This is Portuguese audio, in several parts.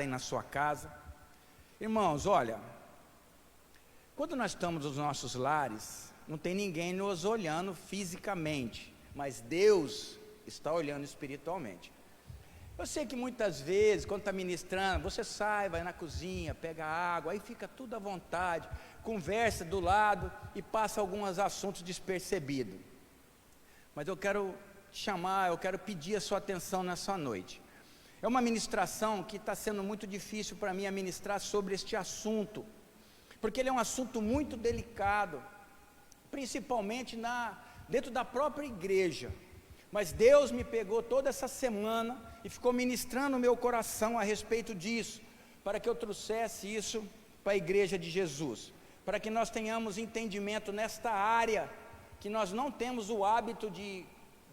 na sua casa. Irmãos, olha, quando nós estamos nos nossos lares, não tem ninguém nos olhando fisicamente, mas Deus está olhando espiritualmente. Eu sei que muitas vezes, quando está ministrando, você sai, vai na cozinha, pega água, aí fica tudo à vontade, conversa do lado e passa alguns assuntos despercebidos. Mas eu quero chamar, eu quero pedir a sua atenção nessa noite. É uma ministração que está sendo muito difícil para mim ministrar sobre este assunto, porque ele é um assunto muito delicado, principalmente dentro da própria igreja. Mas Deus me pegou toda essa semana e ficou ministrando o meu coração a respeito disso, para que eu trouxesse isso para a igreja de Jesus, para que nós tenhamos entendimento nesta área, que nós não temos o hábito de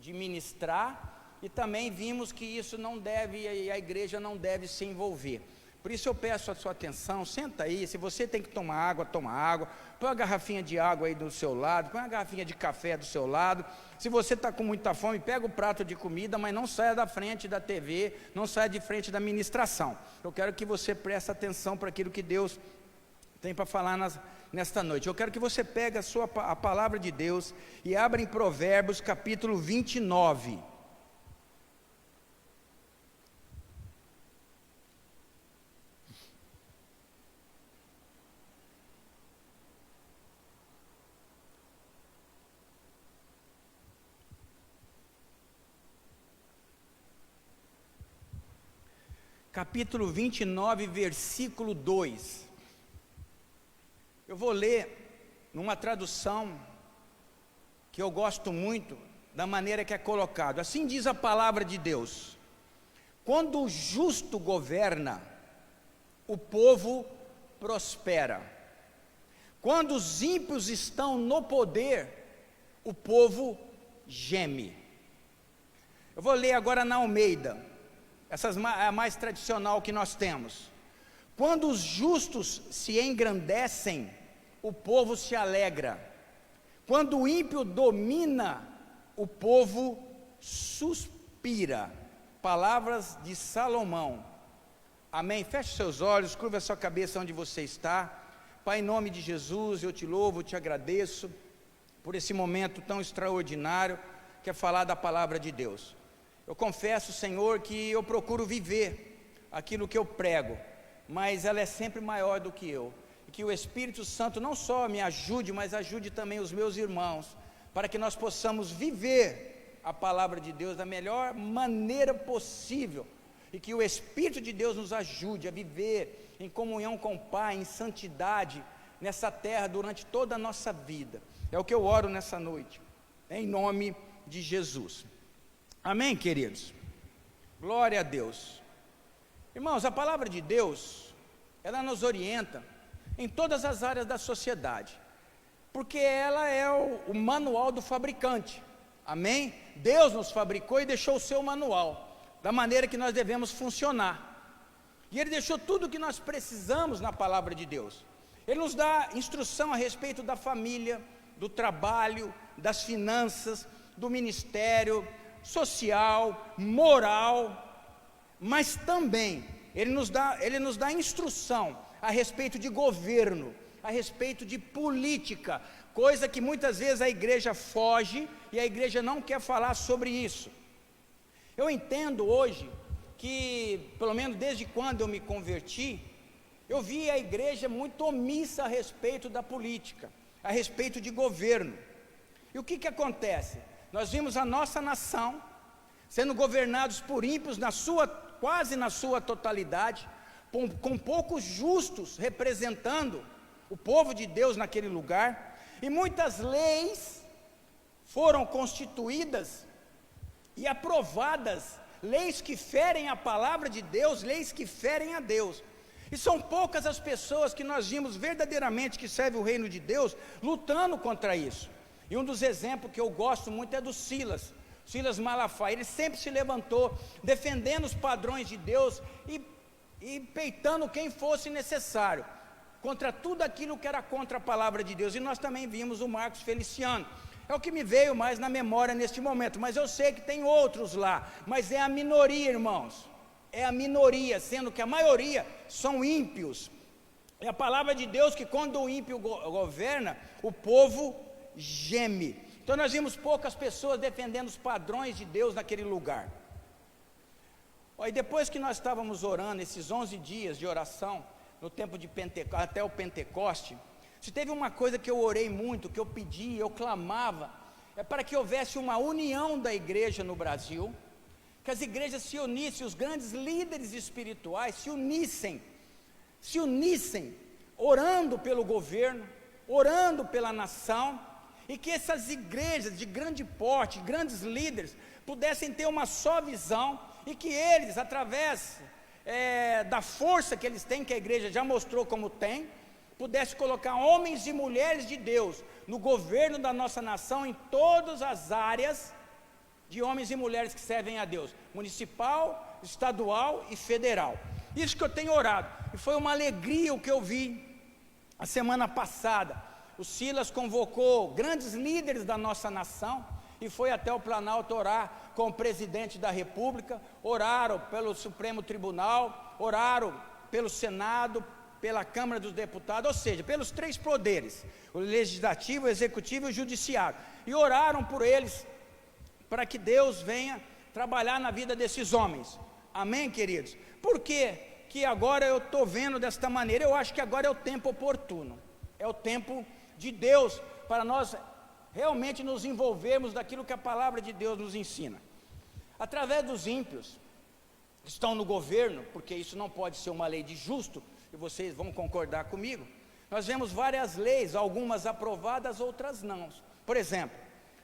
ministrar, e também vimos que isso não deve, a igreja não deve se envolver. Por isso eu peço a sua atenção, senta aí, se você tem que tomar água, toma água, põe uma garrafinha de água aí do seu lado, põe uma garrafinha de café do seu lado. Se você está com muita fome, pega o prato de comida, mas não saia da frente da TV, não saia de frente da ministração. Eu quero que você preste atenção para aquilo que Deus tem para falar nesta noite. Eu quero que você pegue a palavra de Deus e abra em Provérbios capítulo 29. Capítulo 29, versículo 2. Eu vou ler numa tradução que eu gosto muito, da maneira que é colocado. Assim diz a palavra de Deus: quando o justo governa, o povo prospera. Quando os ímpios estão no poder, o povo geme. Eu vou ler agora na Almeida. Essa é a mais tradicional que nós temos. Quando os justos se engrandecem, o povo se alegra. Quando o ímpio domina, o povo suspira. Palavras de Salomão. Amém? Feche seus olhos, curva a sua cabeça onde você está. Pai, em nome de Jesus, eu te louvo, eu te agradeço por esse momento tão extraordinário que é falar da palavra de Deus. Eu confesso, Senhor, que eu procuro viver aquilo que eu prego, mas ela é sempre maior do que eu. E que o Espírito Santo não só me ajude, mas ajude também os meus irmãos, para que nós possamos viver a palavra de Deus da melhor maneira possível. E que o Espírito de Deus nos ajude a viver em comunhão com o Pai, em santidade, nessa terra durante toda a nossa vida. É o que eu oro nessa noite, em nome de Jesus. Amém, queridos? Glória a Deus. Irmãos, a palavra de Deus, ela nos orienta em todas as áreas da sociedade, porque ela é o manual do fabricante. Amém? Deus nos fabricou e deixou o seu manual, da maneira que nós devemos funcionar. E Ele deixou tudo o que nós precisamos na palavra de Deus. Ele nos dá instrução a respeito da família, do trabalho, das finanças, do ministério social, moral, mas também Ele nos dá instrução a respeito de governo, a respeito de política, coisa que muitas vezes a igreja foge e a igreja não quer falar sobre isso. Eu entendo hoje que, pelo menos desde quando eu me converti, eu vi a igreja muito omissa a respeito da política, a respeito de governo. E o que acontece? Nós vimos a nossa nação sendo governados por ímpios quase na sua totalidade, com poucos justos representando o povo de Deus naquele lugar, e muitas leis foram constituídas e aprovadas, leis que ferem a palavra de Deus, leis que ferem a Deus. E são poucas as pessoas que nós vimos verdadeiramente que servem o reino de Deus lutando contra isso. E um dos exemplos que eu gosto muito é do Silas Malafaia. Ele sempre se levantou defendendo os padrões de Deus e peitando quem fosse necessário, contra tudo aquilo que era contra a palavra de Deus. E nós também vimos o Marcos Feliciano. É o que me veio mais na memória neste momento, mas eu sei que tem outros lá, mas é a minoria, irmãos. é a minoria, sendo que a maioria são ímpios. É a palavra de Deus que quando o ímpio governa, o povo geme. Então nós vimos poucas pessoas defendendo os padrões de Deus naquele lugar. E depois que nós estávamos orando, esses 11 dias de oração, no tempo de Pentecoste, até o Pentecoste, se teve uma coisa que eu orei muito, que eu pedi, eu clamava, é para que houvesse uma união da igreja no Brasil, que as igrejas se unissem, os grandes líderes espirituais se unissem, orando pelo governo, orando pela nação, e que essas igrejas de grande porte, grandes líderes, pudessem ter uma só visão, e que eles, através da força que eles têm, que a igreja já mostrou como tem, pudesse colocar homens e mulheres de Deus no governo da nossa nação, em todas as áreas de homens e mulheres que servem a Deus, municipal, estadual e federal. Isso que eu tenho orado, e foi uma alegria o que eu vi a semana passada. O Silas convocou grandes líderes da nossa nação e foi até o Planalto orar com o presidente da República, oraram pelo Supremo Tribunal, oraram pelo Senado, pela Câmara dos Deputados, ou seja, pelos 3 poderes, o Legislativo, o Executivo e o Judiciário, e oraram por eles, para que Deus venha trabalhar na vida desses homens. Amém, queridos? Por que agora eu estou vendo desta maneira? Eu acho que agora é o tempo oportuno, é o tempo de Deus, para nós realmente nos envolvermos daquilo que a palavra de Deus nos ensina. Através dos ímpios que estão no governo, porque isso não pode ser uma lei de justo, e vocês vão concordar comigo, nós vemos várias leis, algumas aprovadas, outras não. Por exemplo,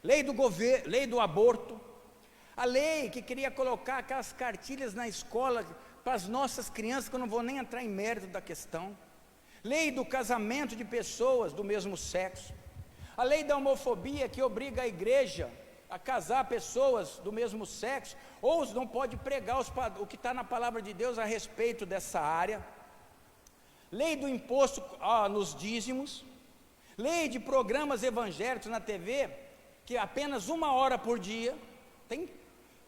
lei do governo, lei do aborto, a lei que queria colocar aquelas cartilhas na escola para as nossas crianças, que eu não vou nem entrar em mérito da questão, lei do casamento de pessoas do mesmo sexo, a lei da homofobia, que obriga a igreja a casar pessoas do mesmo sexo, ou não pode pregar o que está na palavra de Deus a respeito dessa área, lei do imposto nos dízimos, lei de programas evangélicos na TV, que apenas 1 hora por dia,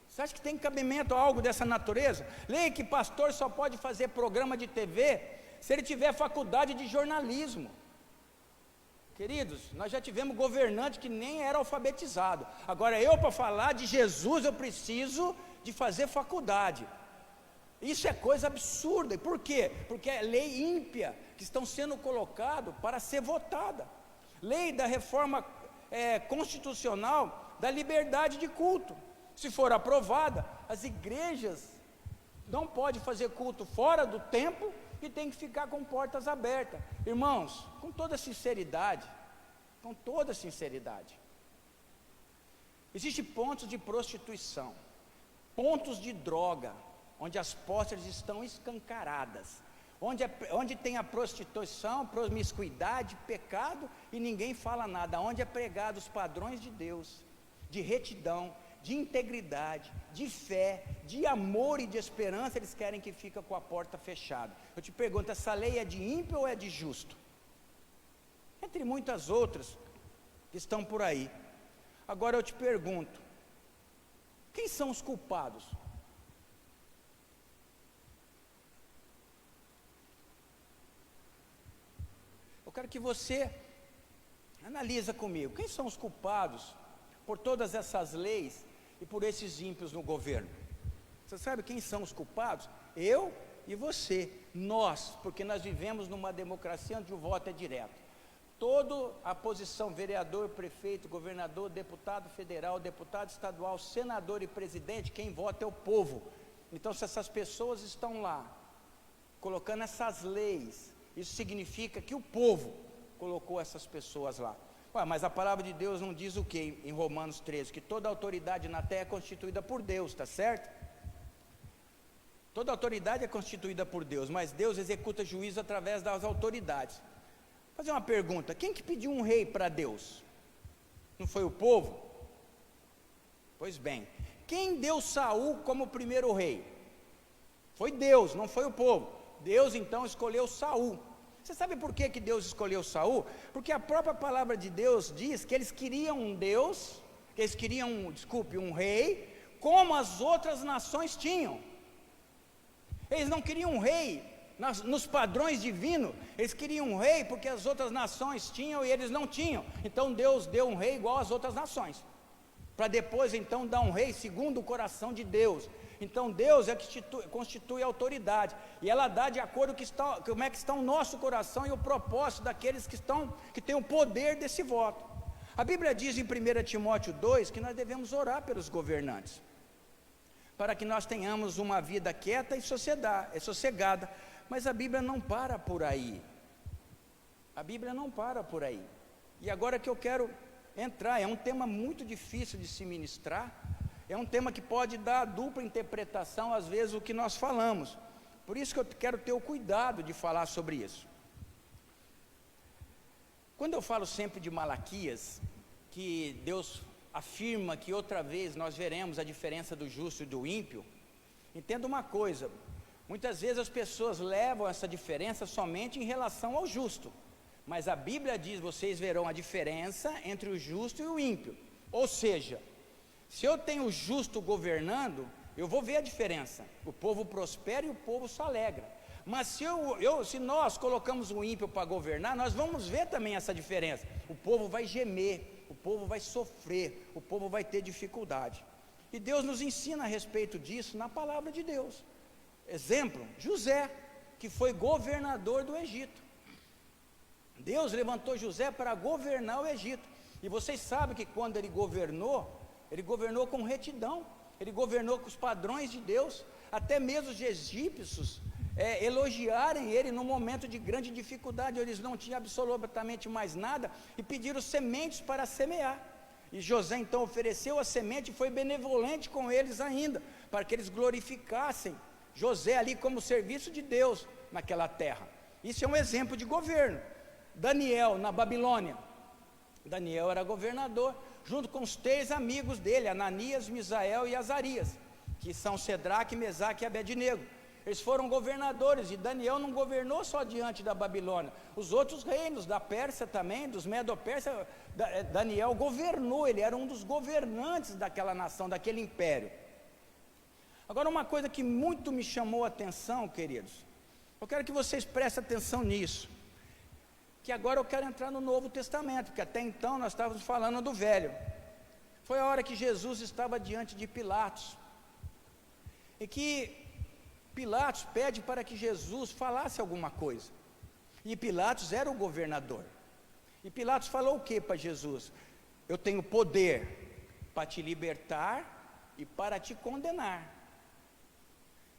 você acha que tem cabimento a algo dessa natureza? Lei que pastor só pode fazer programa de TV, se ele tiver faculdade de jornalismo. Queridos, nós já tivemos governante que nem era alfabetizado, agora para falar de Jesus, eu preciso de fazer faculdade. Isso é coisa absurda. Por quê? Porque é lei ímpia que estão sendo colocado para ser votada. Lei da reforma constitucional da liberdade de culto, se for aprovada, as igrejas não podem fazer culto fora do templo e tem que ficar com portas abertas. Irmãos, com toda sinceridade, existem pontos de prostituição, pontos de droga, onde as postas estão escancaradas, onde tem a prostituição, promiscuidade, pecado, e ninguém fala nada, onde é pregado os padrões de Deus, de retidão, de integridade, de fé, de amor e de esperança, eles querem que fique com a porta fechada. Eu te pergunto, essa lei é de ímpio ou é de justo? Entre muitas outras que estão por aí. Agora eu te pergunto, quem são os culpados? Eu quero que você analisa comigo, quem são os culpados por todas essas leis e por esses ímpios no governo? Você sabe quem são os culpados? Eu e você, nós, porque nós vivemos numa democracia onde o voto é direto. Toda a posição, vereador, prefeito, governador, deputado federal, deputado estadual, senador e presidente, quem vota é o povo. Então, se essas pessoas estão lá, colocando essas leis, isso significa que o povo colocou essas pessoas lá. Mas a palavra de Deus não diz o que em Romanos 13? Que toda autoridade na terra é constituída por Deus, está certo? Toda autoridade é constituída por Deus, mas Deus executa juízo através das autoridades. Vou fazer uma pergunta, quem que pediu um rei para Deus? Não foi o povo? Pois bem, quem deu Saul como primeiro rei? Foi Deus, não foi o povo. Deus então escolheu Saul. Você sabe por que Deus escolheu Saul? Porque a própria palavra de Deus diz que eles queriam um Deus, que eles queriam, um rei, como as outras nações tinham. Eles não queriam um rei nos padrões divinos, eles queriam um rei porque as outras nações tinham e eles não tinham. Então Deus deu um rei igual às outras nações, para depois então dar um rei segundo o coração de Deus. Então Deus é que constitui a autoridade, e ela dá de acordo com como é que está o nosso coração e o propósito daqueles que têm o poder desse voto. A Bíblia diz em 1 Timóteo 2 que nós devemos orar pelos governantes, para que nós tenhamos uma vida quieta e sossegada. Mas a Bíblia não para por aí. A Bíblia não para por aí. E agora que eu quero entrar, é um tema muito difícil de se ministrar, é um tema que pode dar dupla interpretação, às vezes, o que nós falamos. Por isso que eu quero ter o cuidado de falar sobre isso. Quando eu falo sempre de Malaquias, que Deus afirma que outra vez nós veremos a diferença do justo e do ímpio, entenda uma coisa: muitas vezes as pessoas levam essa diferença somente em relação ao justo, mas a Bíblia diz: vocês verão a diferença entre o justo e o ímpio. Ou seja, se eu tenho o justo governando, eu vou ver a diferença. O povo prospera e o povo se alegra. Mas se nós colocamos o ímpio para governar, nós vamos ver também essa diferença. O povo vai gemer, o povo vai sofrer, o povo vai ter dificuldade. E Deus nos ensina a respeito disso na palavra de Deus. Exemplo, José, que foi governador do Egito. Deus levantou José para governar o Egito. E vocês sabem que quando ele governou com retidão, ele governou com os padrões de Deus. Até mesmo os egípcios elogiarem ele no momento de grande dificuldade, eles não tinham absolutamente mais nada, e pediram sementes para semear. E José então ofereceu a semente e foi benevolente com eles ainda, para que eles glorificassem José ali como serviço de Deus naquela terra. Isso é um exemplo de governo. Daniel na Babilônia, Daniel era governador, junto com os 3 amigos dele, Ananias, Misael e Azarias, que são Sedraque, Mesaque e Abednego. Eles foram governadores, e Daniel não governou só diante da Babilônia, os outros reinos, da Pérsia também, dos Medo-Pérsia, Daniel governou, ele era um dos governantes daquela nação, daquele império. Agora, uma coisa que muito me chamou a atenção, queridos, eu quero que vocês prestem atenção nisso, que agora eu quero entrar no Novo Testamento, porque até então nós estávamos falando do Velho. Foi a hora que Jesus estava diante de Pilatos, e que Pilatos pede para que Jesus falasse alguma coisa, e Pilatos era o governador, e Pilatos falou o que para Jesus? Eu tenho poder para te libertar e para te condenar.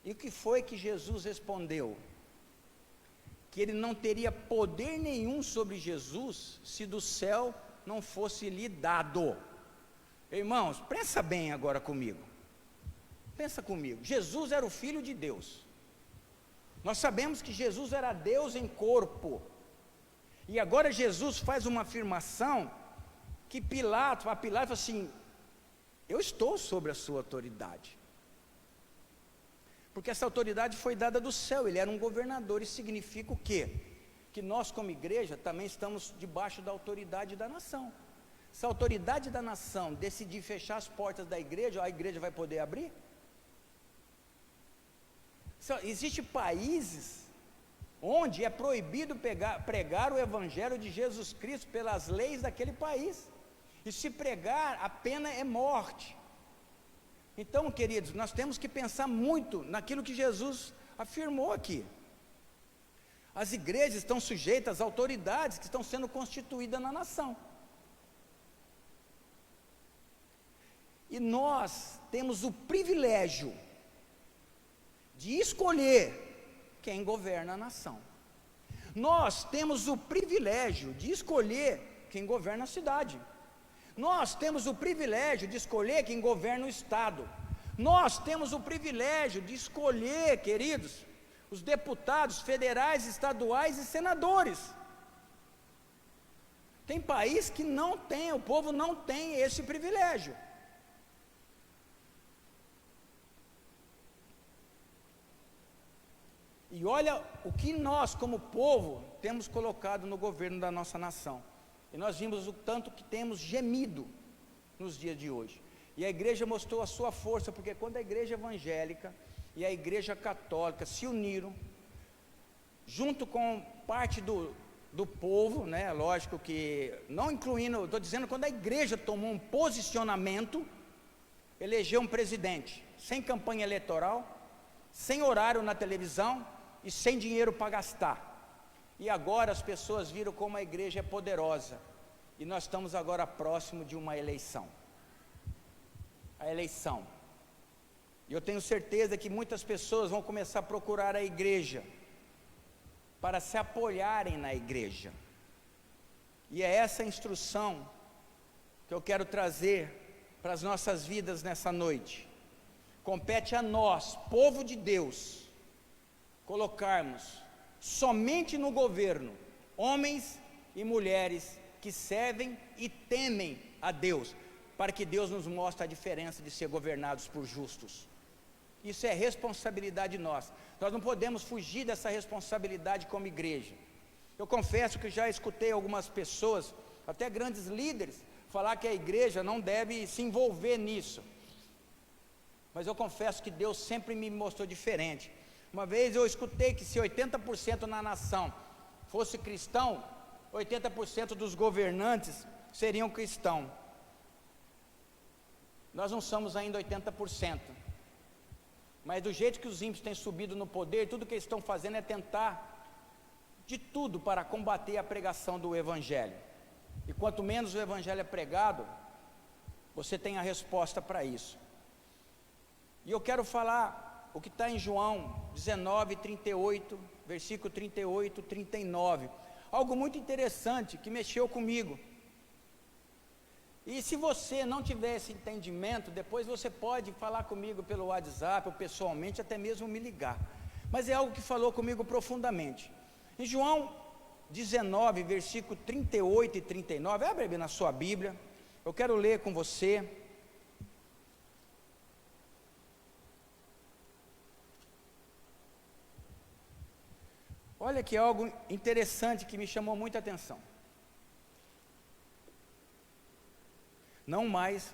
E o que foi que Jesus respondeu? Que ele não teria poder nenhum sobre Jesus, se do céu não fosse lhe dado. Irmãos, pensa bem agora comigo. Pensa comigo, Jesus era o Filho de Deus. Nós sabemos que Jesus era Deus em corpo. E agora Jesus faz uma afirmação que Pilatos fala assim: eu estou sobre a sua autoridade. Porque essa autoridade foi dada do céu, ele era um governador. Isso significa o quê? Que nós como igreja também estamos debaixo da autoridade da nação. Se a autoridade da nação decidir fechar as portas da igreja, a igreja vai poder abrir? Existem países onde é proibido pregar o evangelho de Jesus Cristo pelas leis daquele país, e se pregar, a pena é morte. Então, queridos, nós temos que pensar muito naquilo que Jesus afirmou aqui. As igrejas estão sujeitas às autoridades que estão sendo constituídas na nação, e nós temos o privilégio de escolher quem governa a nação. Nós temos o privilégio de escolher quem governa a cidade. Nós temos o privilégio de escolher quem governa o estado. Nós temos o privilégio de escolher, queridos, os deputados federais, estaduais e senadores. Tem país que não tem, o povo não tem esse privilégio. E olha o que nós, como povo, temos colocado no governo da nossa nação. E nós vimos o tanto que temos gemido nos dias de hoje. E a igreja mostrou a sua força, porque quando a igreja evangélica e a Igreja Católica se uniram, junto com parte do povo, né? Lógico que, não incluindo, estou dizendo quando a igreja tomou um posicionamento, elegeu um presidente, sem campanha eleitoral, sem horário na televisão e sem dinheiro para gastar. E agora as pessoas viram como a igreja é poderosa, e nós estamos agora próximo de uma eleição. A eleição. E eu tenho certeza que muitas pessoas vão começar a procurar a igreja, para se apoiarem na igreja. E é essa instrução que eu quero trazer para as nossas vidas nessa noite. Compete a nós, povo de Deus, colocarmos somente no governo homens e mulheres que servem e temem a Deus, para que Deus nos mostre a diferença de ser governados por justos. Isso é responsabilidade nossa. Nós não podemos fugir dessa responsabilidade como igreja. Eu confesso que já escutei algumas pessoas, até grandes líderes, falar que a igreja não deve se envolver nisso. Mas eu confesso que Deus sempre me mostrou diferente. Uma vez eu escutei que se 80% na nação fosse cristão, 80% dos governantes seriam cristãos. Nós não somos ainda 80%. Mas do jeito que os ímpios têm subido no poder, tudo que eles estão fazendo é tentar de tudo para combater a pregação do Evangelho. E quanto menos o Evangelho é pregado, você tem a resposta para isso. E eu quero falar o que está em João 19, 38, versículo 38, 39. Algo muito interessante que mexeu comigo. E se você não tiver esse entendimento, depois você pode falar comigo pelo WhatsApp ou pessoalmente, até mesmo me ligar. Mas é algo que falou comigo profundamente. Em João 19, versículo 38 e 39, abre aí na sua Bíblia, eu quero ler com você. Olha que algo interessante que me chamou muita atenção. Não mais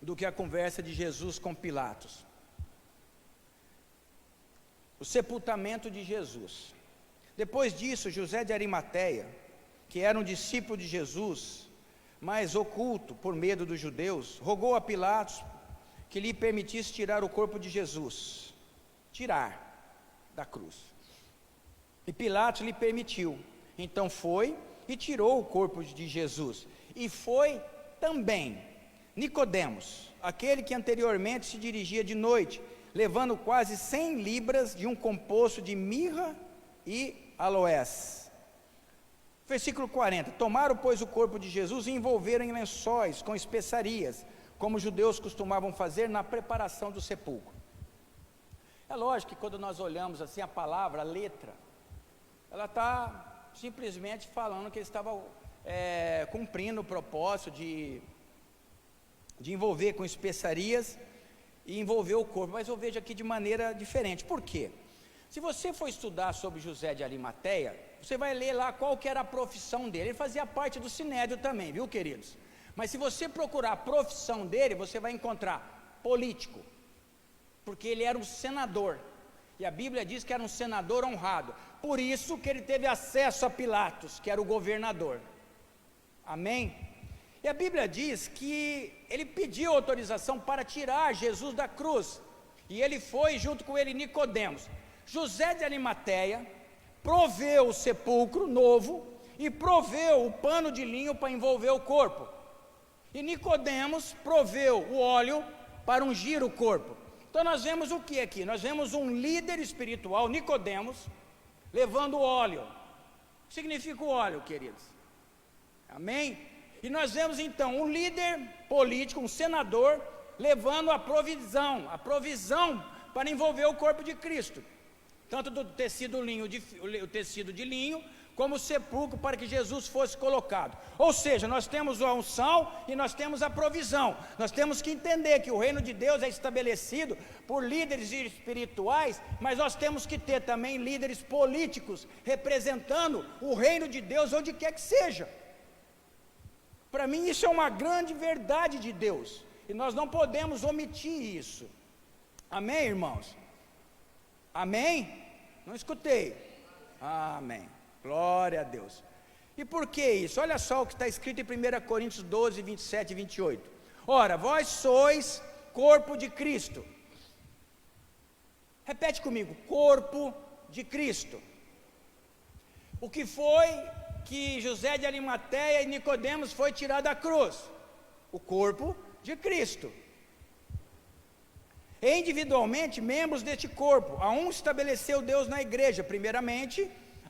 do que a conversa de Jesus com Pilatos. O sepultamento de Jesus. Depois disso, José de Arimateia, que era um discípulo de Jesus, mas oculto por medo dos judeus, rogou a Pilatos que lhe permitisse tirar o corpo de Jesus, tirar da cruz. E Pilatos lhe permitiu. Então foi e tirou o corpo de Jesus. E foi também Nicodemos, aquele que anteriormente se dirigia de noite, levando quase 100 libras de um composto de mirra e aloés. Versículo 40, tomaram pois o corpo de Jesus e envolveram em lençóis com especiarias, como os judeus costumavam fazer na preparação do sepulcro. É lógico que quando nós olhamos assim a palavra, a letra, ela está simplesmente falando que ele estava cumprindo o propósito de envolver com especiarias e envolver o corpo, mas eu vejo aqui de maneira diferente. Por quê? Se você for estudar sobre José de Arimateia, você vai ler lá qual que era a profissão dele. Ele fazia parte do Sinédrio também, viu, queridos? Mas se você procurar a profissão dele, você vai encontrar político, porque ele era um senador, e a Bíblia diz que era um senador honrado, por isso que ele teve acesso a Pilatos, que era o governador. Amém? E a Bíblia diz que ele pediu autorização para tirar Jesus da cruz, e ele foi junto com ele Nicodemos. José de Arimateia proveu o sepulcro novo e proveu o pano de linho para envolver o corpo, e Nicodemos proveu o óleo para ungir o corpo. Então nós vemos o que aqui? Nós vemos um líder espiritual, Nicodemos, levando óleo. O que significa o óleo, queridos? Amém? E nós vemos então um líder político, um senador, levando a provisão para envolver o corpo de Cristo, tanto do tecido o tecido de linho, como o sepulcro para que Jesus fosse colocado. Ou seja, nós temos a unção e nós temos a provisão. Nós temos que entender que o reino de Deus é estabelecido por líderes espirituais, mas nós temos que ter também líderes políticos representando o reino de Deus onde quer que seja. Para mim isso é uma grande verdade de Deus, e nós não podemos omitir isso. Amém, irmãos? Amém? Não escutei. Amém. Glória a Deus. E por que isso? Olha só o que está escrito em 1 Coríntios 12, 27 e 28. Ora, vós sois corpo de Cristo. Repete comigo, corpo de Cristo. O que foi que José de Arimateia e Nicodemos foi tirado da cruz? O corpo de Cristo. E individualmente, membros deste corpo. A um estabeleceu Deus na igreja, primeiramente,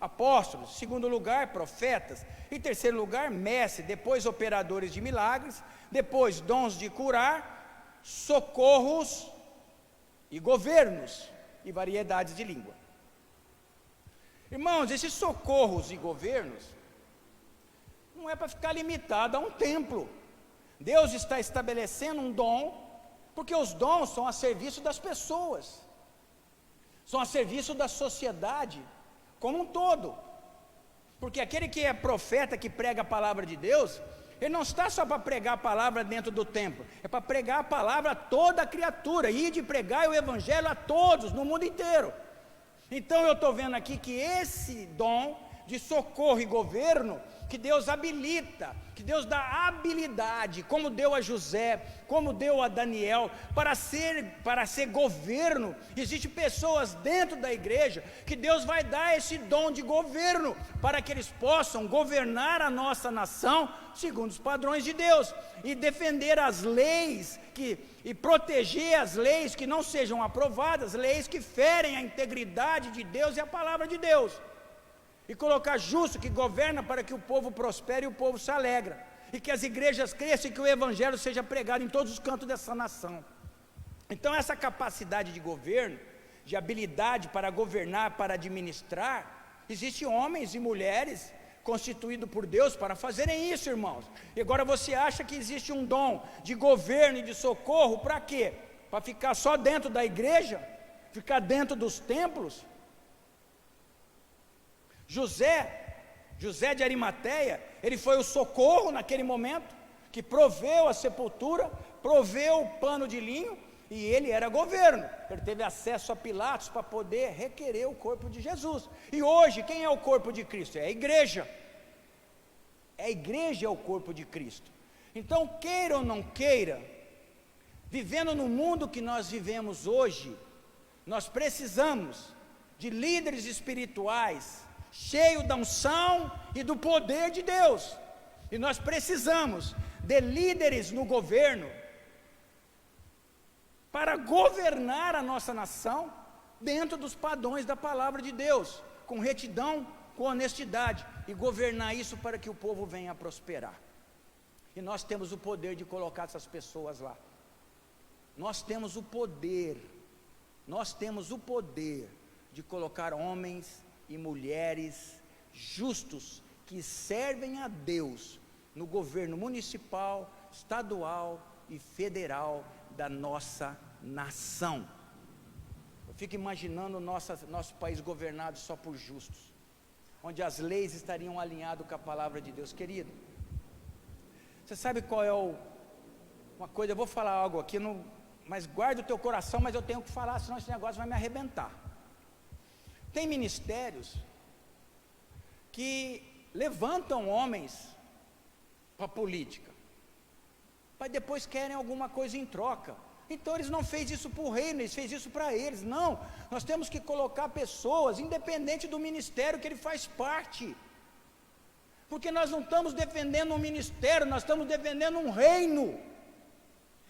apóstolos, em segundo lugar, profetas, em terceiro lugar, mestres, depois operadores de milagres, depois dons de curar, socorros e governos e variedades de língua. Irmãos, esses socorros e governos não é para ficar limitado a um templo. Deus está estabelecendo um dom, porque os dons são a serviço das pessoas, são a serviço da sociedade como um todo. Porque aquele que é profeta, que prega a palavra de Deus, ele não está só para pregar a palavra dentro do templo, é para pregar a palavra a toda a criatura, e de pregar o evangelho a todos, no mundo inteiro. Então eu estou vendo aqui que esse dom de socorro e governo, que Deus habilita, que Deus dá habilidade, como deu a José, como deu a Daniel, para ser governo. Existem pessoas dentro da igreja que Deus vai dar esse dom de governo, para que eles possam governar a nossa nação segundo os padrões de Deus, e defender as leis, e proteger as leis que não sejam aprovadas, leis que ferem a integridade de Deus e a palavra de Deus. E colocar justo que governa para que o povo prospere e o povo se alegra, e que as igrejas cresçam e que o evangelho seja pregado em todos os cantos dessa nação. Então essa capacidade de governo, de habilidade para governar, para administrar, existem homens e mulheres constituídos por Deus para fazerem isso, irmãos. E agora você acha que existe um dom de governo e de socorro para quê? Para ficar só dentro da igreja? Ficar dentro dos templos? José de Arimateia, ele foi o socorro naquele momento, que proveu a sepultura, proveu o pano de linho, e ele era governo. Ele teve acesso a Pilatos para poder requerer o corpo de Jesus. E hoje, quem é o corpo de Cristo? É a igreja. A igreja é o corpo de Cristo. Então, queira ou não queira, vivendo no mundo que nós vivemos hoje, nós precisamos de líderes espirituais, cheio da unção e do poder de Deus. E nós precisamos de líderes no governo para governar a nossa nação dentro dos padrões da palavra de Deus, com retidão, com honestidade, e governar isso para que o povo venha a prosperar. E nós temos o poder de colocar essas pessoas lá. Nós temos o poder de colocar homens e mulheres justos, que servem a Deus no governo municipal, estadual e federal da nossa nação. Eu fico imaginando nosso país governado só por justos, onde as leis estariam alinhadas com a palavra de Deus. Querido, você sabe qual é uma coisa, eu vou falar algo aqui, mas guarda o teu coração, mas eu tenho que falar, senão esse negócio vai me arrebentar. Tem ministérios que levantam homens para a política, mas depois querem alguma coisa em troca. Então eles não fez isso para o reino, eles fez isso para eles. Não, nós temos que colocar pessoas, independente do ministério que ele faz parte, porque nós não estamos defendendo um ministério, nós estamos defendendo um reino.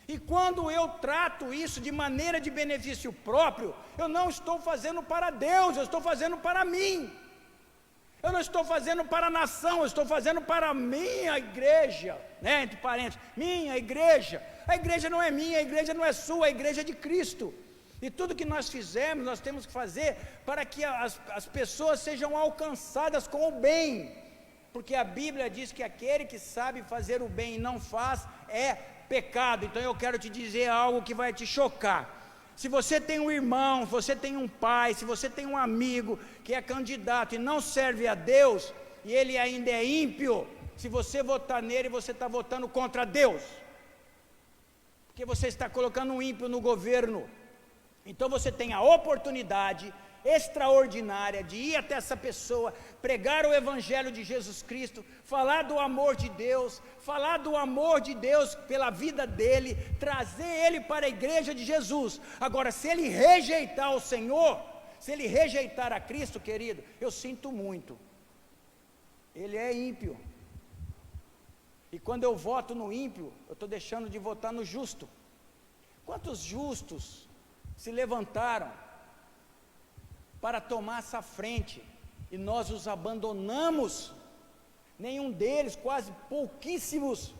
E quando eu trato isso de maneira de benefício próprio, eu não estou fazendo para Deus, eu estou fazendo para mim. Eu não estou fazendo para a nação, eu estou fazendo para a minha igreja, né, entre parênteses, minha igreja. A igreja não é minha, a igreja não é sua, a igreja é de Cristo. E tudo que nós fizermos, nós temos que fazer para que as pessoas sejam alcançadas com o bem. Porque a Bíblia diz que aquele que sabe fazer o bem e não faz, é pecado. Então eu quero te dizer algo que vai te chocar. Se você tem um irmão, se você tem um pai, se você tem um amigo que é candidato e não serve a Deus, e ele ainda é ímpio, se você votar nele, você está votando contra Deus, porque você está colocando um ímpio no governo. Então você tem a oportunidade extraordinária de ir até essa pessoa, pregar o Evangelho de Jesus Cristo, falar do amor de Deus, falar do amor de Deus pela vida dele, trazer ele para a igreja de Jesus. Agora, se ele rejeitar o Senhor, se ele rejeitar a Cristo, querido, eu sinto muito, ele é ímpio. E quando eu voto no ímpio, eu estou deixando de votar no justo. Quantos justos se levantaram para tomar essa frente e nós os abandonamos? Nenhum deles, quase pouquíssimos,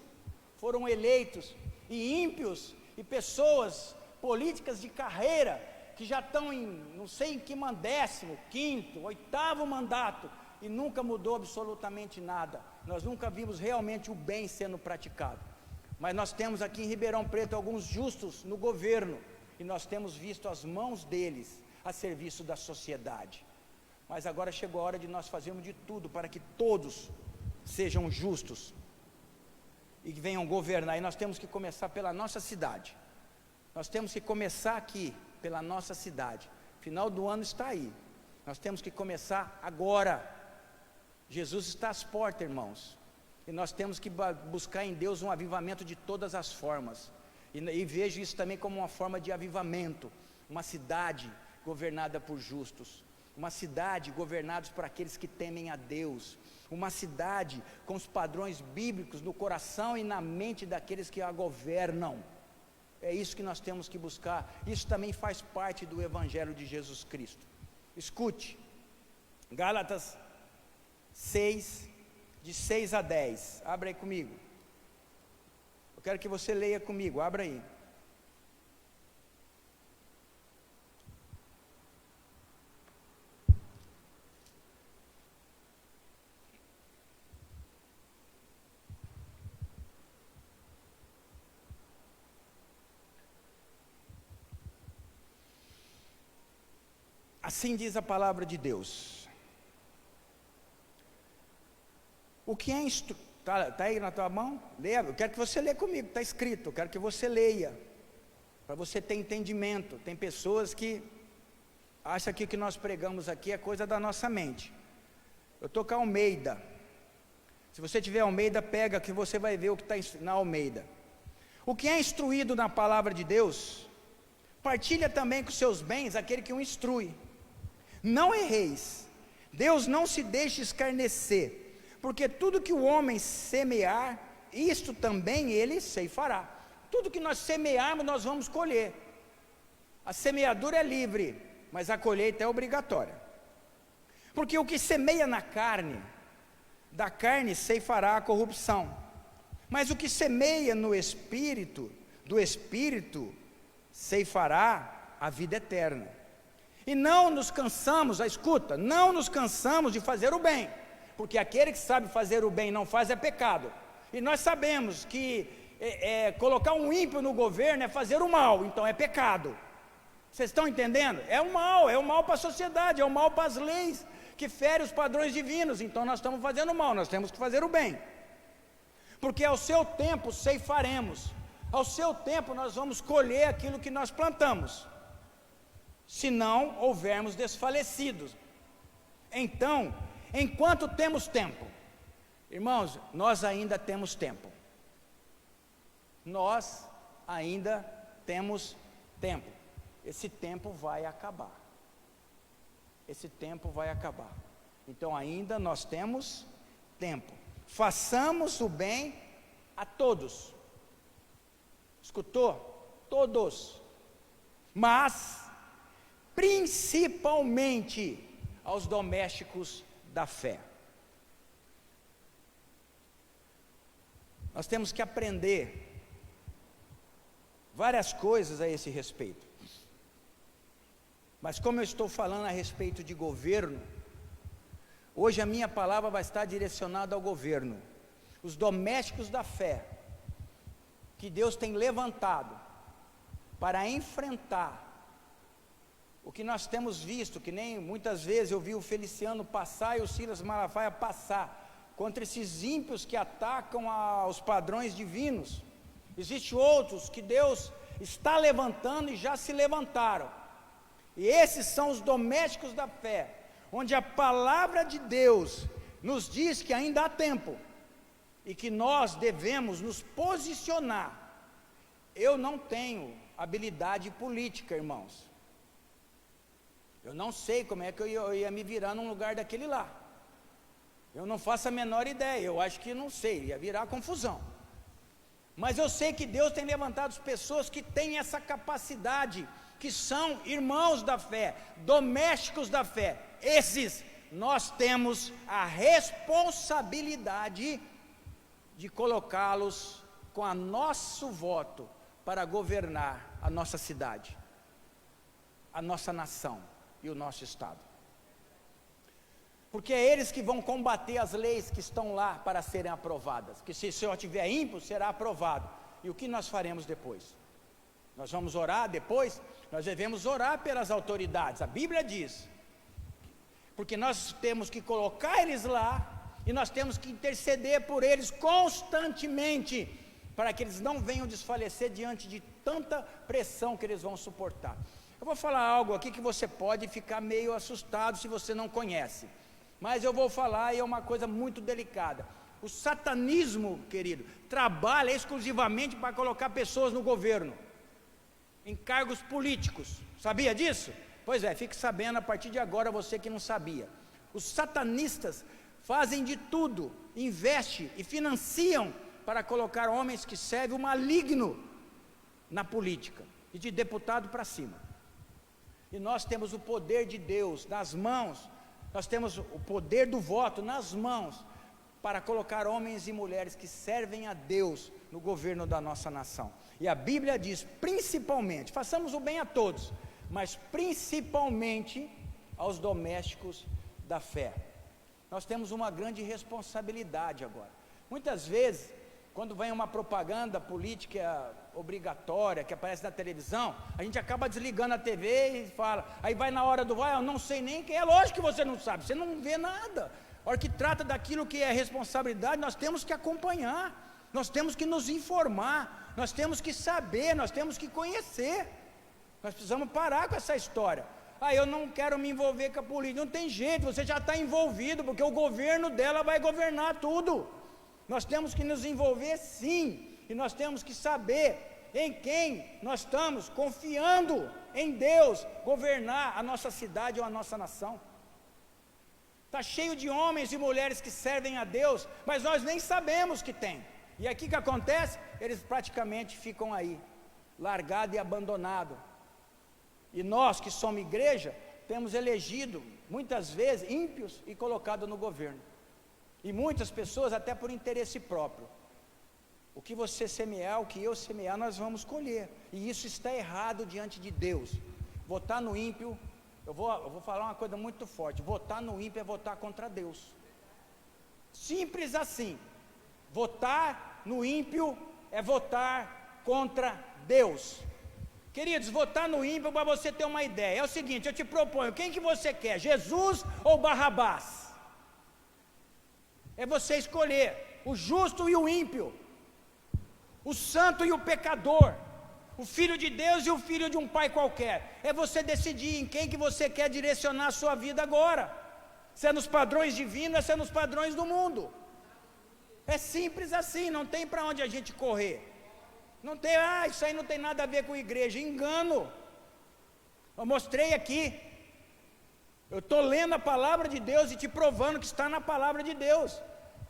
foram eleitos. E ímpios e pessoas políticas de carreira que já estão em não sei em que décimo, quinto, oitavo mandato e nunca mudou absolutamente nada. Nós nunca vimos realmente o bem sendo praticado. Mas nós temos aqui em Ribeirão Preto alguns justos no governo e nós temos visto as mãos deles a serviço da sociedade. Mas agora chegou a hora de nós fazermos de tudo para que todos sejam justos e que venham governar. E nós temos que começar pela nossa cidade. Nós temos que começar aqui pela nossa cidade. Final do ano está aí. Nós temos que começar agora. Jesus está às portas, irmãos. E nós temos que buscar em Deus um avivamento de todas as formas. E vejo isso também como uma forma de avivamento. Uma cidade governada por justos. Uma cidade governada por aqueles que temem a Deus. Uma cidade com os padrões bíblicos no coração e na mente daqueles que a governam. É isso que nós temos que buscar. Isso também faz parte do Evangelho de Jesus Cristo. Escute, Gálatas 6, de 6 a 10, abra aí comigo. Eu quero que você leia comigo, abra aí. Assim diz a palavra de Deus. O que é tá aí na tua mão? Leia. Eu quero que você leia comigo, está escrito. Eu quero que você leia, para você ter entendimento. Tem pessoas que acham que o que nós pregamos aqui é coisa da nossa mente. Eu estou com a Almeida. Se você tiver Almeida, pega que você vai ver o que está na Almeida. O que é instruído na palavra de Deus, partilha também com seus bens aquele que o instrui. Não erreis, Deus não se deixa escarnecer, porque tudo que o homem semear, isto também ele ceifará. Tudo que nós semearmos, nós vamos colher. A semeadura é livre, mas a colheita é obrigatória. Porque o que semeia na carne, da carne ceifará a corrupção. Mas o que semeia no Espírito, do Espírito ceifará a vida eterna. E não nos cansamos, escuta, não nos cansamos de fazer o bem, porque aquele que sabe fazer o bem e não faz é pecado. E nós sabemos que colocar um ímpio no governo é fazer o mal, então é pecado. Vocês estão entendendo? É o mal para a sociedade, é o mal para as leis que ferem os padrões divinos. Então nós estamos fazendo o mal, nós temos que fazer o bem. Porque ao seu tempo ceifaremos, ao seu tempo nós vamos colher aquilo que nós plantamos, se não houvermos desfalecidos. Então, enquanto temos tempo, irmãos, nós ainda temos tempo. Nós ainda temos tempo. Esse tempo vai acabar. Esse tempo vai acabar. Então ainda nós temos tempo. Façamos o bem a todos. Escutou? Todos. Mas principalmente aos domésticos da fé. Nós temos que aprender várias coisas a esse respeito. Mas como eu estou falando a respeito de governo, hoje a minha palavra vai estar direcionada ao governo. Os domésticos da fé, que Deus tem levantado para enfrentar o que nós temos visto, que nem muitas vezes eu vi o Feliciano passar e o Silas Malafaia passar, contra esses ímpios que atacam aos padrões divinos. Existem outros que Deus está levantando e já se levantaram. E esses são os domésticos da fé, onde a palavra de Deus nos diz que ainda há tempo e que nós devemos nos posicionar. Eu não tenho habilidade política, irmãos. Eu não sei como é que eu ia me virar num lugar daquele lá. Eu não faço a menor ideia, eu acho que não sei, ia virar confusão. Mas eu sei que Deus tem levantado pessoas que têm essa capacidade, que são irmãos da fé, domésticos da fé. Esses nós temos a responsabilidade de colocá-los com o nosso voto para governar a nossa cidade, a nossa nação e o nosso estado. Porque é eles que vão combater as leis que estão lá para serem aprovadas. Que se o Senhor tiver ímpio, será aprovado. E o que nós faremos depois? Nós vamos orar depois? Nós devemos orar pelas autoridades. A Bíblia diz. Porque nós temos que colocar eles lá e nós temos que interceder por eles constantemente, para que eles não venham desfalecer diante de tanta pressão que eles vão suportar. Eu vou falar algo aqui que você pode ficar meio assustado se você não conhece. Mas eu vou falar e é uma coisa muito delicada. O satanismo, querido, trabalha exclusivamente para colocar pessoas no governo, em cargos políticos. Sabia disso? Pois é, fique sabendo a partir de agora, você que não sabia. Os satanistas fazem de tudo, investem e financiam para colocar homens que servem o maligno na política, e de deputado para cima. E nós temos o poder de Deus nas mãos. Nós temos o poder do voto nas mãos para colocar homens e mulheres que servem a Deus no governo da nossa nação. E a Bíblia diz, principalmente, façamos o bem a todos, mas principalmente aos domésticos da fé. Nós temos uma grande responsabilidade agora. Muitas vezes, quando vem uma propaganda política obrigatória que aparece na televisão, a gente acaba desligando a TV e fala, aí vai na hora do eu não sei nem quem é. Lógico que você não sabe, você não vê nada. A hora que trata daquilo que é responsabilidade, nós temos que acompanhar, nós temos que nos informar, nós temos que saber, nós temos que conhecer. Nós precisamos parar com essa história. Eu não quero me envolver com a política. Não tem jeito, você já está envolvido, porque o governo dela vai governar tudo. Nós temos que nos envolver sim, e nós temos que saber em quem nós estamos confiando, em Deus governar a nossa cidade ou a nossa nação. Está cheio de homens e mulheres que servem a Deus, mas nós nem sabemos que tem. E aqui que acontece? Eles praticamente ficam aí, largados e abandonados. E nós que somos igreja, temos elegido muitas vezes ímpios e colocado no governo. E muitas pessoas até por interesse próprio. O que você semear, o que eu semear, nós vamos colher. E isso está errado diante de Deus. Votar no ímpio, eu vou falar uma coisa muito forte. Votar no ímpio é votar contra Deus. Simples assim. Votar no ímpio é votar contra Deus. Queridos, votar no ímpio, para você ter uma ideia, é o seguinte, eu te proponho, quem que você quer, Jesus ou Barrabás? É você escolher o justo e o ímpio, o santo e o pecador, o filho de Deus e o filho de um pai qualquer. É você decidir em quem que você quer direcionar a sua vida agora, se é nos padrões divinos, se é nos padrões do mundo. É simples assim, não tem para onde a gente correr. Não tem, isso aí não tem nada a ver com igreja, engano. Eu mostrei aqui, eu estou lendo a palavra de Deus e te provando que está na palavra de Deus.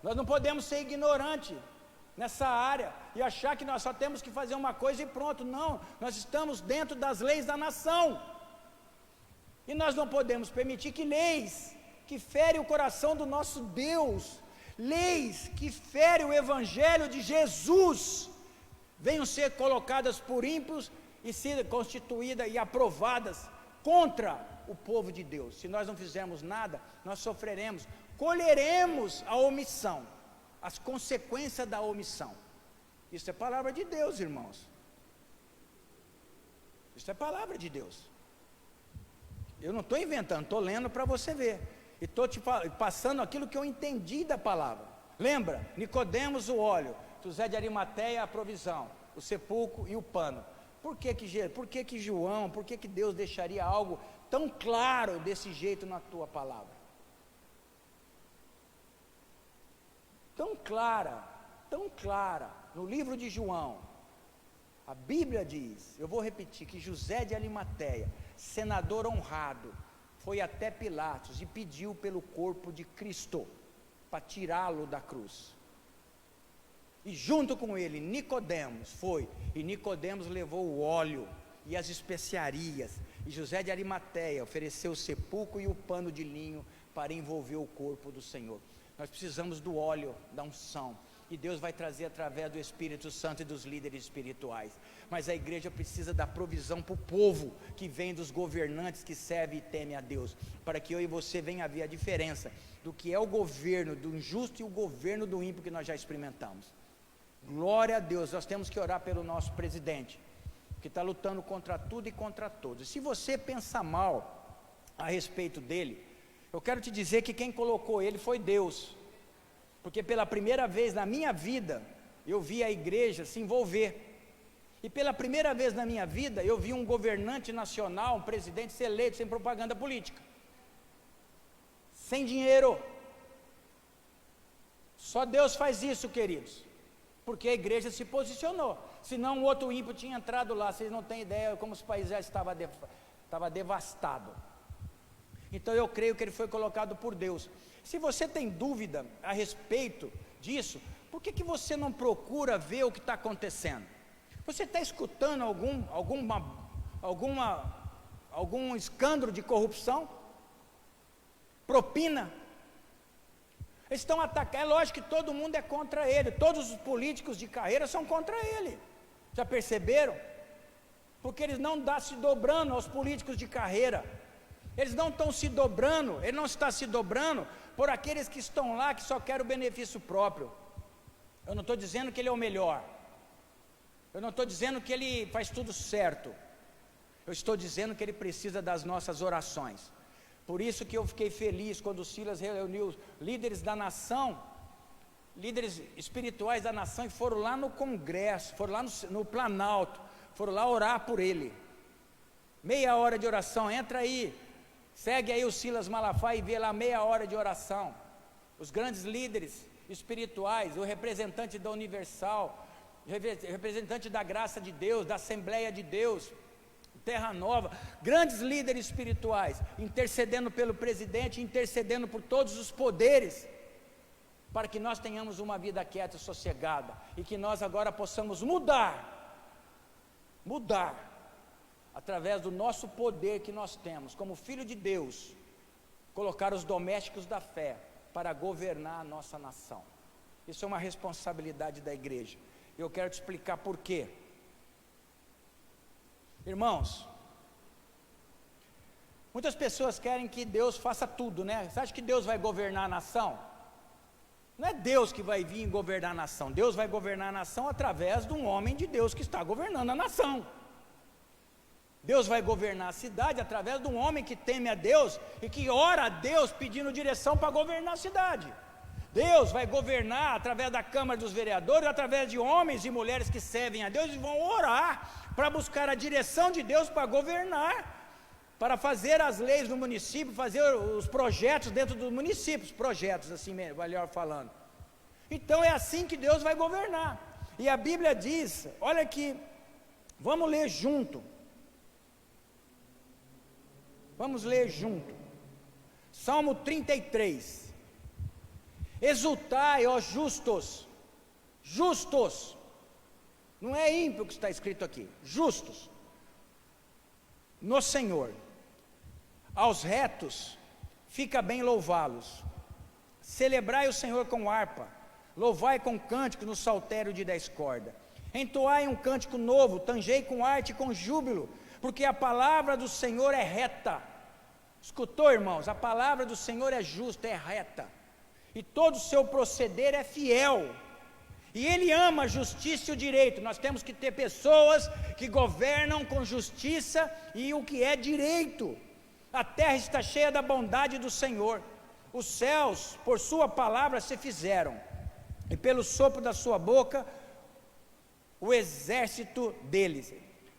Nós não podemos ser ignorantes nessa área e achar que nós só temos que fazer uma coisa e pronto. Não, nós estamos dentro das leis da nação. E nós não podemos permitir que leis que ferem o coração do nosso Deus, leis que ferem o evangelho de Jesus, venham ser colocadas por ímpios e ser constituídas e aprovadas contra o povo de Deus. Se nós não fizermos nada, nós sofreremos, colheremos a omissão, as consequências da omissão. Isso é palavra de Deus, irmãos. Isso é palavra de Deus. Eu não estou inventando, estou lendo para você ver. E estou te passando aquilo que eu entendi da palavra. Lembra? Nicodemos o óleo, José de Arimateia a provisão, o sepulcro e o pano. Por que João, por que Deus deixaria algo tão claro desse jeito na tua palavra. Tão clara, no livro de João, a Bíblia diz, eu vou repetir, que José de Arimateia, senador honrado, foi até Pilatos e pediu pelo corpo de Cristo, para tirá-lo da cruz. E junto com ele, Nicodemos foi, e Nicodemos levou o óleo e as especiarias, e José de Arimateia ofereceu o sepulcro e o pano de linho para envolver o corpo do Senhor. Nós precisamos do óleo, da unção, e Deus vai trazer através do Espírito Santo e dos líderes espirituais, mas a igreja precisa da provisão para o povo, que vem dos governantes que servem e temem a Deus, para que eu e você venha a ver a diferença, do que é o governo do injusto e o governo do ímpio que nós já experimentamos. Glória a Deus. Nós temos que orar pelo nosso presidente, que está lutando contra tudo e contra todos, e se você pensa mal a respeito dele, eu quero te dizer que quem colocou ele foi Deus, porque pela primeira vez na minha vida, eu vi a igreja se envolver, e pela primeira vez na minha vida, eu vi um governante nacional, um presidente ser eleito sem propaganda política, sem dinheiro. Só Deus faz isso, queridos, porque a igreja se posicionou, senão o outro ímpio tinha entrado lá. Vocês não têm ideia como esse país já estava devastado. Então eu creio que ele foi colocado por Deus. Se você tem dúvida a respeito disso, por que você não procura ver o que está acontecendo? Você está escutando algum escândalo de corrupção? Propina? Eles estão atacando. É lógico que todo mundo é contra ele, todos os políticos de carreira são contra ele. Já perceberam? Porque eles não estão se dobrando aos políticos de carreira. Eles não estão se dobrando, ele não está se dobrando por aqueles que estão lá, que só querem o benefício próprio. Eu não estou dizendo que ele é o melhor, eu não estou dizendo que ele faz tudo certo, eu estou dizendo que ele precisa das nossas orações. Por isso que eu fiquei feliz quando o Silas reuniu os líderes da nação, líderes espirituais da nação, e foram lá no Congresso, foram lá no Planalto, foram lá orar por ele. Meia hora de oração. Entra aí, segue aí o Silas Malafaia e vê lá meia hora de oração. Os grandes líderes espirituais, o representante da Universal, representante da Graça de Deus, da Assembleia de Deus, Terra Nova, grandes líderes espirituais, intercedendo pelo presidente, intercedendo por todos os poderes, para que nós tenhamos uma vida quieta e sossegada, e que nós agora possamos mudar, através do nosso poder que nós temos, como filho de Deus, colocar os domésticos da fé, para governar a nossa nação. Isso é uma responsabilidade da igreja, eu quero te explicar por quê. Irmãos, muitas pessoas querem que Deus faça tudo, né? Você acha que Deus vai governar a nação? Não é Deus que vai vir governar a nação. Deus vai governar a nação através de um homem de Deus que está governando a nação. Deus vai governar a cidade através de um homem que teme a Deus e que ora a Deus pedindo direção para governar a cidade. Deus vai governar através da Câmara dos Vereadores, através de homens e mulheres que servem a Deus, e vão orar para buscar a direção de Deus para governar, para fazer as leis no município, fazer os projetos dentro dos municípios, projetos assim melhor falando. Então é assim que Deus vai governar. E a Bíblia diz, olha aqui, vamos ler junto. Vamos ler junto. Salmo 33. Exultai, ó justos, justos, não é ímpio que está escrito aqui, justos, no Senhor, aos retos fica bem louvá-los, celebrai o Senhor com harpa, louvai com cântico no saltério de 10 cordas, entoai um cântico novo, tangei com arte e com júbilo, porque a palavra do Senhor é reta. Escutou, irmãos? A palavra do Senhor é justa, é reta, e todo o seu proceder é fiel, e Ele ama a justiça e o direito. Nós temos que ter pessoas que governam com justiça e o que é direito. A terra está cheia da bondade do Senhor, os céus por sua palavra se fizeram, e pelo sopro da sua boca o exército deles.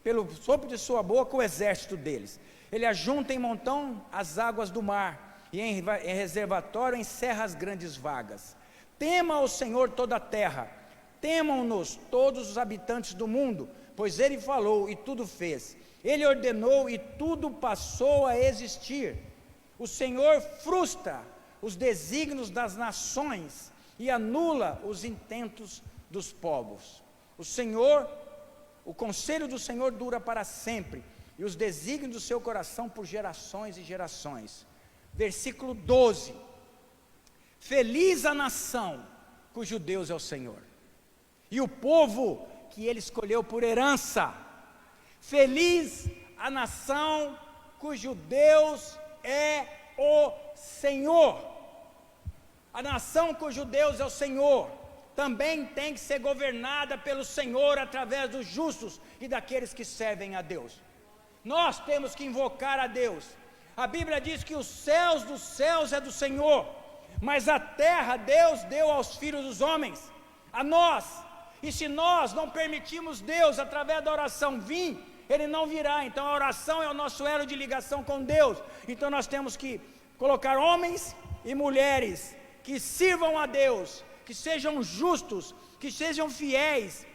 pelo sopro de sua boca, o exército deles. Ele ajunta em montão as águas do mar, e em reservatório encerra as grandes vagas. Tema ao Senhor toda a terra, temam-nos todos os habitantes do mundo, pois Ele falou e tudo fez. Ele ordenou e tudo passou a existir. O Senhor frustra os desígnios das nações e anula os intentos dos povos. O conselho do Senhor dura para sempre, e os desígnios do seu coração por gerações e gerações. Versículo 12. Feliz a nação cujo Deus é o Senhor, e o povo que Ele escolheu por herança. Feliz a nação cujo Deus é o Senhor. A nação cujo Deus é o Senhor também tem que ser governada pelo Senhor através dos justos e daqueles que servem a Deus. Nós temos que invocar a Deus. A Bíblia diz que os céus dos céus é do Senhor, mas a terra Deus deu aos filhos dos homens, a nós. E se nós não permitirmos Deus através da oração vir, Ele não virá. Então a oração é o nosso elo de ligação com Deus. Então nós temos que colocar homens e mulheres que sirvam a Deus, que sejam justos, que sejam fiéis,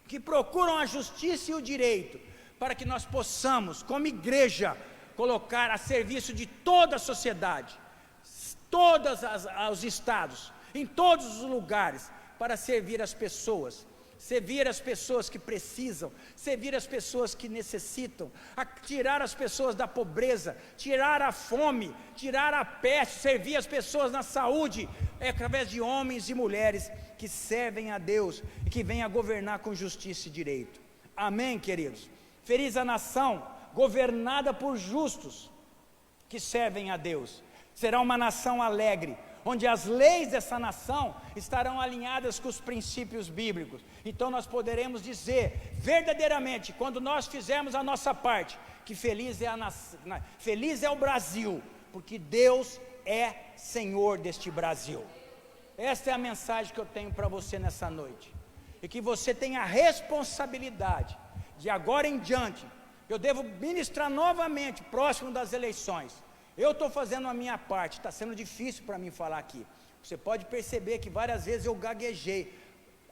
que procuram a justiça e o direito, para que nós possamos, como igreja, colocar a serviço de toda a sociedade, todos os estados, em todos os lugares, para servir as pessoas que precisam, servir as pessoas que necessitam, tirar as pessoas da pobreza, tirar a fome, tirar a peste, servir as pessoas na saúde, através de homens e mulheres que servem a Deus e que venham a governar com justiça e direito. Amém, queridos? Feliz a nação governada por justos que servem a Deus. Será uma nação alegre, onde as leis dessa nação estarão alinhadas com os princípios bíblicos. Então nós poderemos dizer verdadeiramente, quando nós fizermos a nossa parte, que feliz é o Brasil, porque Deus é Senhor deste Brasil. Esta é a mensagem que eu tenho para você nessa noite, e que você tenha a responsabilidade de agora em diante. Eu devo ministrar novamente próximo das eleições. Eu estou fazendo a minha parte, está sendo difícil para mim falar aqui. Você pode perceber que várias vezes eu gaguejei,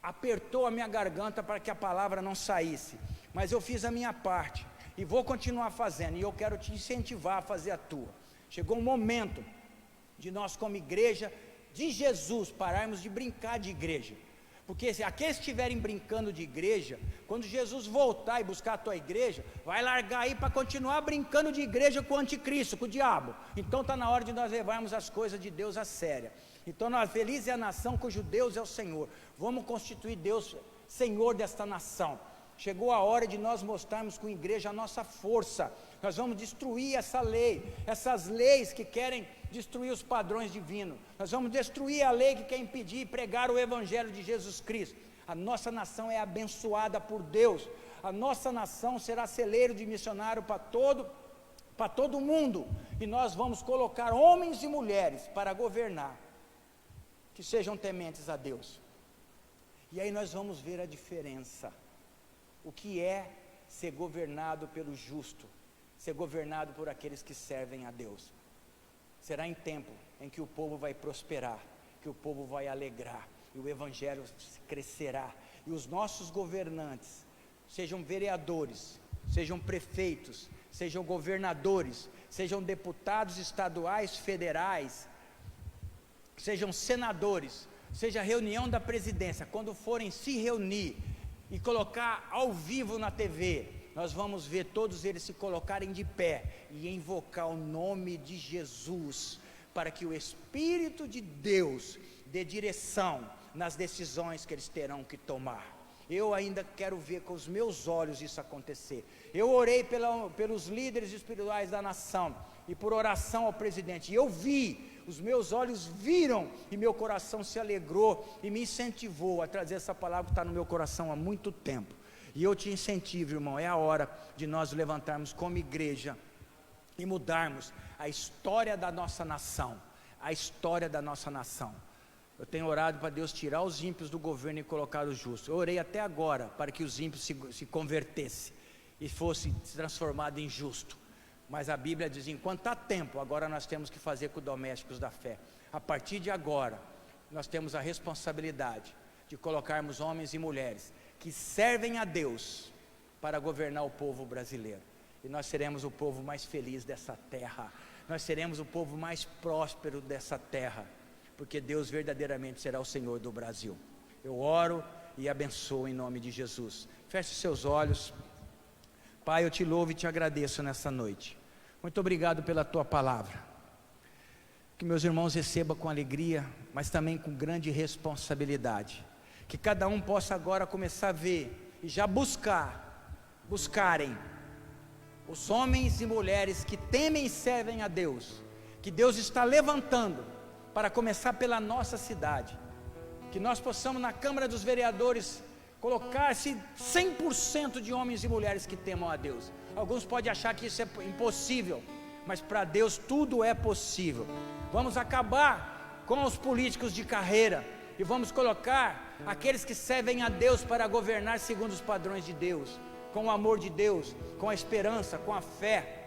apertou a minha garganta para que a palavra não saísse. Mas eu fiz a minha parte e vou continuar fazendo, e eu quero te incentivar a fazer a tua. Chegou um momento de nós, como igreja de Jesus, pararmos de brincar de igreja. Porque se aqueles estiverem brincando de igreja, quando Jesus voltar e buscar a tua igreja, vai largar aí para continuar brincando de igreja com o anticristo, com o diabo. Então está na hora de nós levarmos as coisas de Deus a sério. Então feliz é a nação cujo Deus é o Senhor. Vamos constituir Deus Senhor desta nação. Chegou a hora de nós mostrarmos com a igreja a nossa força. Nós vamos destruir essa lei, essas leis que querem destruir os padrões divinos. Nós vamos destruir a lei que quer impedir pregar o evangelho de Jesus Cristo. A nossa nação é abençoada por Deus. A nossa nação será celeiro de missionário para todo mundo. E nós vamos colocar homens e mulheres para governar, que sejam tementes a Deus. E aí nós vamos ver a diferença. O que é ser governado pelo justo, ser governado por aqueles que servem a Deus. Será em tempo em que o povo vai prosperar, que o povo vai alegrar, e o evangelho crescerá, e os nossos governantes, sejam vereadores, sejam prefeitos, sejam governadores, sejam deputados estaduais, federais, sejam senadores, seja reunião da presidência, quando forem se reunir e colocar ao vivo na TV, nós vamos ver todos eles se colocarem de pé e invocar o nome de Jesus, para que o Espírito de Deus dê direção nas decisões que eles terão que tomar. Eu ainda quero ver com os meus olhos isso acontecer. Eu orei pelos líderes espirituais da nação, e por oração ao presidente, e eu vi, os meus olhos viram, e meu coração se alegrou, e me incentivou a trazer essa palavra que está no meu coração há muito tempo. E eu te incentivo, irmão, é a hora de nós levantarmos como igreja, e mudarmos a história da nossa nação, a história da nossa nação. Eu tenho orado para Deus tirar os ímpios do governo e colocar os justos. Eu orei até agora para que os ímpios se convertessem. e fosse transformado em justo. Mas a Bíblia diz, enquanto há tempo, agora nós temos que fazer com domésticos da fé. A partir de agora, nós temos a responsabilidade de colocarmos homens e mulheres que servem a Deus para governar o povo brasileiro. E nós seremos o povo mais feliz dessa terra. Nós seremos o povo mais próspero dessa terra, porque Deus verdadeiramente será o Senhor do Brasil. Eu oro e abençoo em nome de Jesus. Feche seus olhos. Pai, eu te louvo e te agradeço nessa noite. Muito obrigado pela tua palavra. Que meus irmãos recebam com alegria, mas também com grande responsabilidade. Que cada um possa agora começar a ver e já buscarem os homens e mulheres que temem e servem a Deus, que Deus está levantando para começar pela nossa cidade. Que nós possamos na Câmara dos Vereadores colocar-se 100% de homens e mulheres que temam a Deus. Alguns podem achar que isso é impossível, mas para Deus tudo é possível. Vamos acabar com os políticos de carreira e vamos colocar aqueles que servem a Deus para governar segundo os padrões de Deus, com o amor de Deus, com a esperança, com a fé,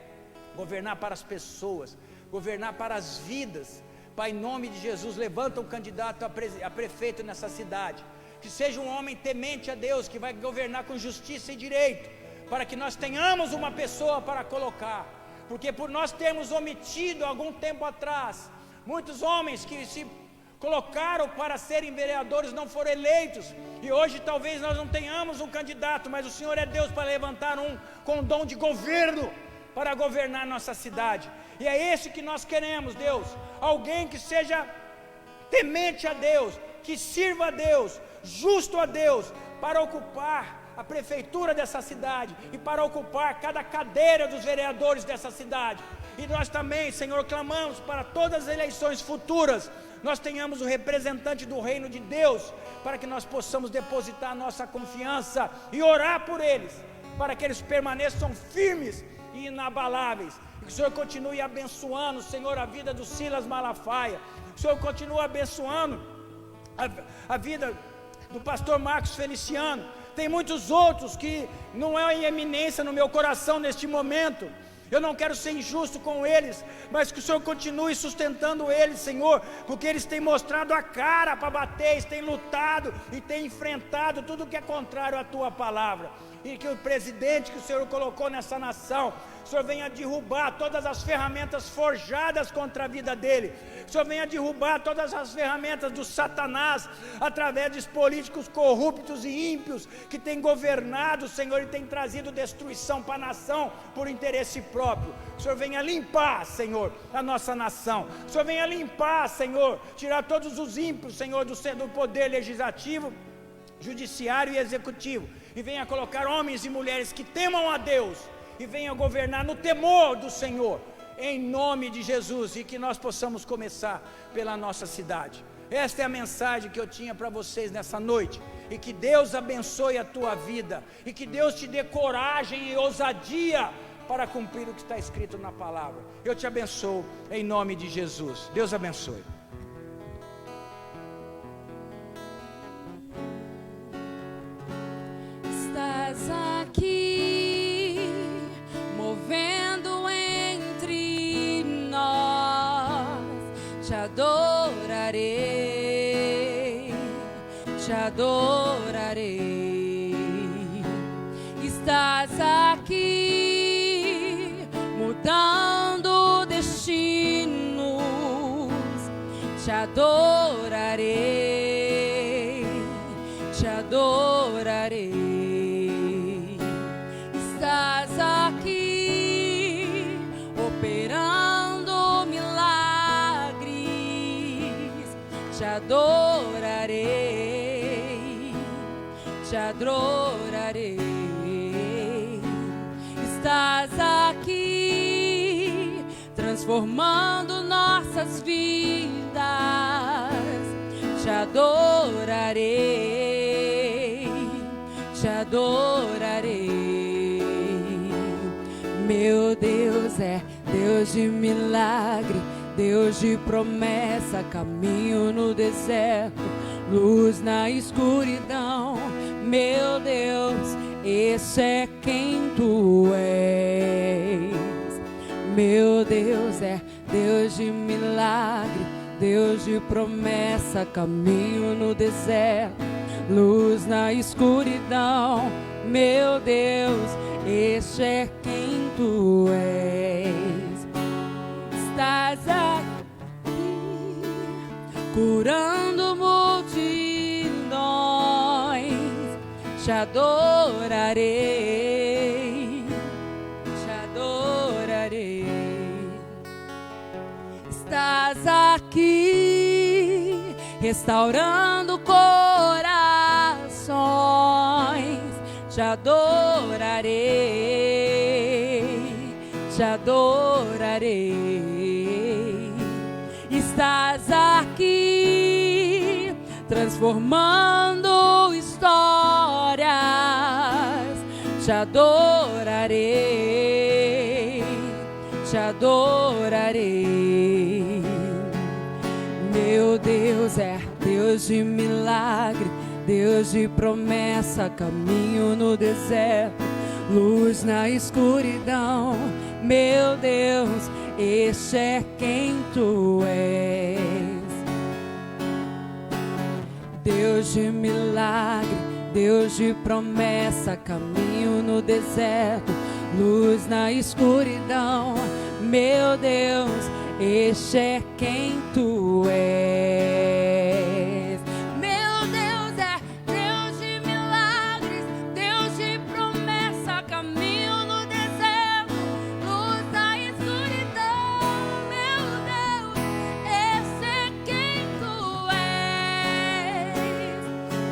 governar para as pessoas, governar para as vidas. Pai, em nome de Jesus, levanta um candidato a prefeito nessa cidade, que seja um homem temente a Deus, que vai governar com justiça e direito, para que nós tenhamos uma pessoa para colocar, porque por nós termos omitido algum tempo atrás, muitos homens que se colocaram para serem vereadores não foram eleitos, e hoje talvez nós não tenhamos um candidato, mas o Senhor é Deus para levantar um com dom de governo, para governar nossa cidade, e é esse que nós queremos, Deus, alguém que seja temente a Deus, que sirva a Deus, justo a Deus, para ocupar a prefeitura dessa cidade, e para ocupar cada cadeira dos vereadores dessa cidade. E nós também, Senhor, clamamos para todas as eleições futuras, nós tenhamos o representante do reino de Deus, para que nós possamos depositar nossa confiança e orar por eles, para que eles permaneçam firmes e inabaláveis. E que o Senhor continue abençoando, Senhor, a vida do Silas Malafaia, que o Senhor continue abençoando a vida do pastor Marcos Feliciano. Tem muitos outros que não é em eminência no meu coração neste momento. Eu não quero ser injusto com eles, mas que o Senhor continue sustentando eles, Senhor, porque eles têm mostrado a cara para bater, eles têm lutado e têm enfrentado tudo que é contrário à tua palavra. E que o presidente que o Senhor colocou nessa nação, o Senhor venha derrubar todas as ferramentas forjadas contra a vida dele. O Senhor venha derrubar todas as ferramentas do Satanás, através dos políticos corruptos e ímpios, que têm governado, Senhor, e têm trazido destruição para a nação, por interesse próprio. O Senhor venha limpar, Senhor, a nossa nação. O Senhor venha limpar, Senhor, tirar todos os ímpios, Senhor, do poder legislativo, judiciário e executivo, e venha colocar homens e mulheres que temam a Deus, e venha governar no temor do Senhor, em nome de Jesus, e que nós possamos começar pela nossa cidade. Esta é a mensagem que eu tinha para vocês nessa noite, e que Deus abençoe a tua vida, e que Deus te dê coragem e ousadia para cumprir o que está escrito na palavra. Eu te abençoo em nome de Jesus. Deus abençoe. Estás aqui, movendo entre nós, te adorarei, te adorarei. Estás aqui, mudando destinos, te adorarei, te adorarei. Estás aqui, operando milagres, te adorarei, te adorarei. Estás aqui, transformando nossas vidas, te adorarei, te adorarei. Meu Deus é Deus de milagre, Deus de promessa, caminho no deserto, luz na escuridão. Meu Deus esse é quem tu és. Meu Deus é Deus de milagre, Deus de promessa, caminho no deserto, luz na escuridão. Meu Deus, este é quem tu és. Estás aqui, curando multidões, te adorarei, te adorarei. Estás aqui, restaurando corações, te adorarei, te adorarei. Estás aqui, transformando histórias, te adorarei, te adorarei. Meu Deus é Deus de milagre, Deus de promessa, caminho no deserto, luz na escuridão. Meu Deus, este é quem tu és. Deus de milagre, Deus de promessa, caminho no deserto, luz na escuridão. Meu Deus, este é quem tu és. Meu Deus é Deus de milagres, Deus de promessa, caminho no deserto, luz na escuridão. Meu Deus, esse é quem tu és.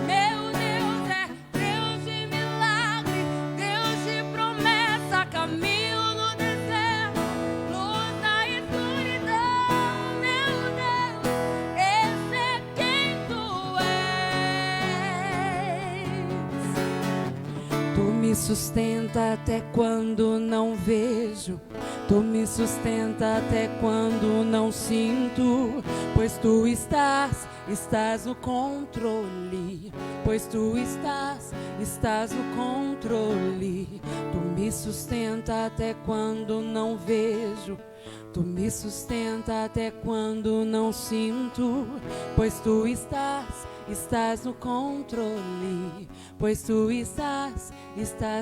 Meu Deus é Deus de milagres, Deus de promessa, caminho no deserto, luz na escuridão. Meu Deus, esse é quem tu és. Tu me sustenta até quando não vejo, tu me sustenta até quando não sinto, pois tu estás no controle, pois tu estás no controle. Tu me sustenta até quando não vejo, tu me sustenta até quando não sinto, pois tu estás no controle, pois tu estás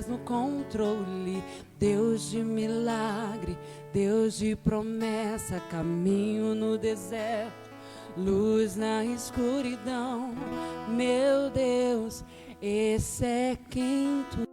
no controle. Deus de milagre, Deus de promessa, caminho no deserto, luz na escuridão. Meu Deus, esse é quem tu